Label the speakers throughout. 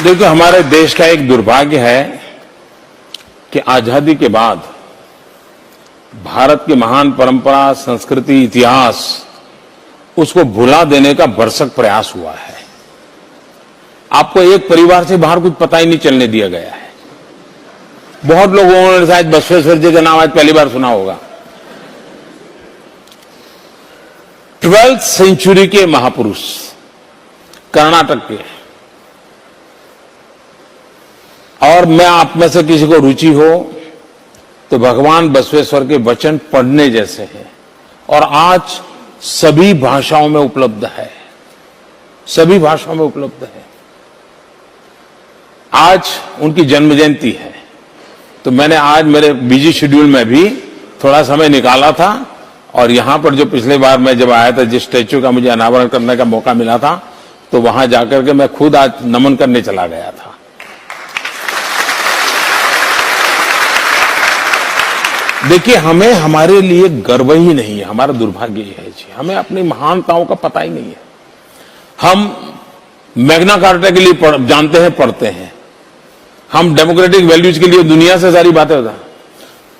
Speaker 1: देखो, हमारे देश का एक दुर्भाग्य है कि आजादी के बाद भारत की महान परंपरा, संस्कृति, इतिहास उसको भुला देने का भरसक प्रयास हुआ है। आपको एक परिवार से बाहर कुछ पता ही नहीं चलने दिया गया है। बहुत लोगों ने शायद बसवेश्वर जी का नाम आज पहली बार सुना होगा। 12th सेंचुरी के महापुरुष, कर्नाटक के। और मैं आप में से किसी को रुचि हो तो भगवान बसवेश्वर के वचन पढ़ने जैसे हैं और आज सभी भाषाओं में उपलब्ध है, सभी भाषाओं में उपलब्ध है। आज उनकी जन्म जयंती है, तो मैंने आज मेरे बिजी शेड्यूल में भी थोड़ा समय निकाला था और यहां पर जो पिछले बार मैं जब आया था, जिस स्टैच्यू का मुझे अनावरण करने का मौका मिला था, तो वहां जाकर के मैं खुद आज नमन करने चला गया था। देखिए, हमें हमारे लिए गर्व ही नहीं है, हमारा दुर्भाग्य ही है जी। हमें अपनी महानताओं का पता ही नहीं है। हम मैग्ना कार्टा के लिए जानते हैं, पढ़ते हैं। हम डेमोक्रेटिक वैल्यूज के लिए दुनिया से सारी बातें होता।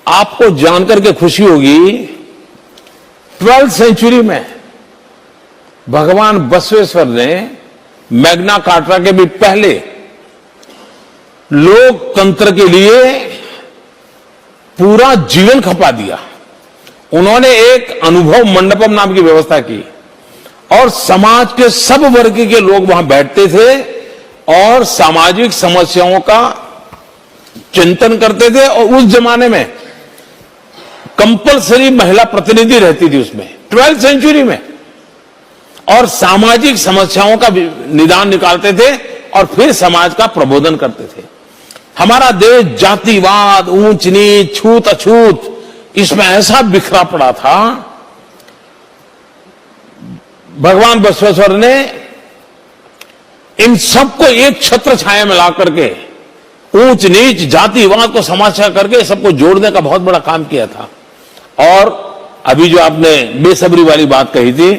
Speaker 1: आपको जानकर के खुशी होगी, 12th सेंचुरी में भगवान बसवेश्वर ने मैग्ना कार्टा के भी पहले लोकतंत्र के लिए पूरा जीवन खपा दिया। उन्होंने एक अनुभव मंडपम नाम की व्यवस्था की और समाज के सब वर्ग के लोग वहां बैठते थे और सामाजिक समस्याओं का चिंतन करते थे। और उस जमाने में कंपलसरी महिला प्रतिनिधि रहती थी उसमें, 12th सेंचुरी में, और सामाजिक समस्याओं का निदान निकालते थे और फिर समाज का प्रबोधन करते थे। हमारा देश जातिवाद, ऊंच नीच, छूत अछूत, इसमें ऐसा बिखरा पड़ा था। भगवान बसवेश्वर ने इन सबको एक छत्र छाया में ला करके, ऊंच नीच, जातिवाद को समाप्त करके सबको जोड़ने का बहुत बड़ा काम किया था। और अभी जो आपने बेसब्री वाली बात कही थी,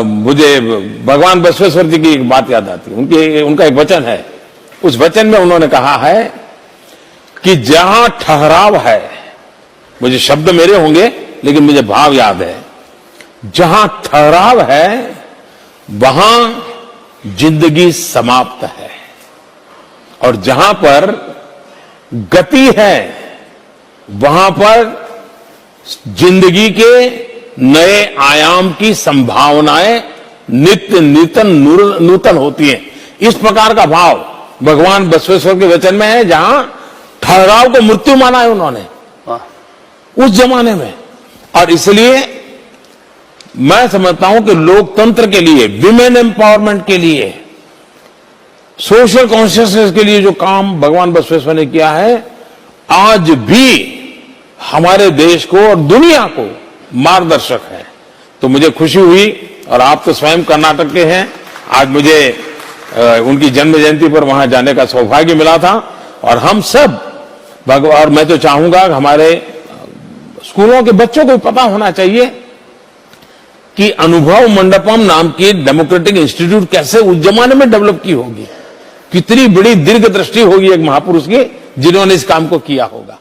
Speaker 1: मुझे भगवान बसवेश्वर जी की एक बात याद आती है। उनका एक वचन है, उस वचन में उन्होंने कहा है कि जहां ठहराव है, मुझे शब्द मेरे होंगे लेकिन मुझे भाव याद है, जहां ठहराव है वहां जिंदगी समाप्त है और जहां पर गति है वहां पर जिंदगी के नए आयाम की संभावनाएं नित्य नूतन होती हैं। इस प्रकार का भाव भगवान बसवेश्वर के वचन में है, जहां ठहराव को मृत्यु माना है उन्होंने उस जमाने में। और इसलिए मैं समझता हूं कि लोकतंत्र के लिए, विमेन एम्पावरमेंट के लिए, सोशल कॉन्शियसनेस के लिए जो काम भगवान बसवेश्वर ने किया है, आज भी हमारे देश को और दुनिया को मार्गदर्शक है। तो मुझे खुशी हुई, और आप तो स्वयं कर्नाटक के हैं, आज मुझे उनकी जन्म जयंती पर वहां जाने का सौभाग्य मिला था। और हम सब और मैं तो चाहूंगा कि हमारे स्कूलों के बच्चों को पता होना चाहिए कि अनुभव मंडपम नाम की डेमोक्रेटिक इंस्टीट्यूट कैसे उस जमाने में डेवलप की होगी, कितनी बड़ी दीर्घ दृष्टि होगी एक महापुरुष की जिन्होंने इस काम को किया होगा।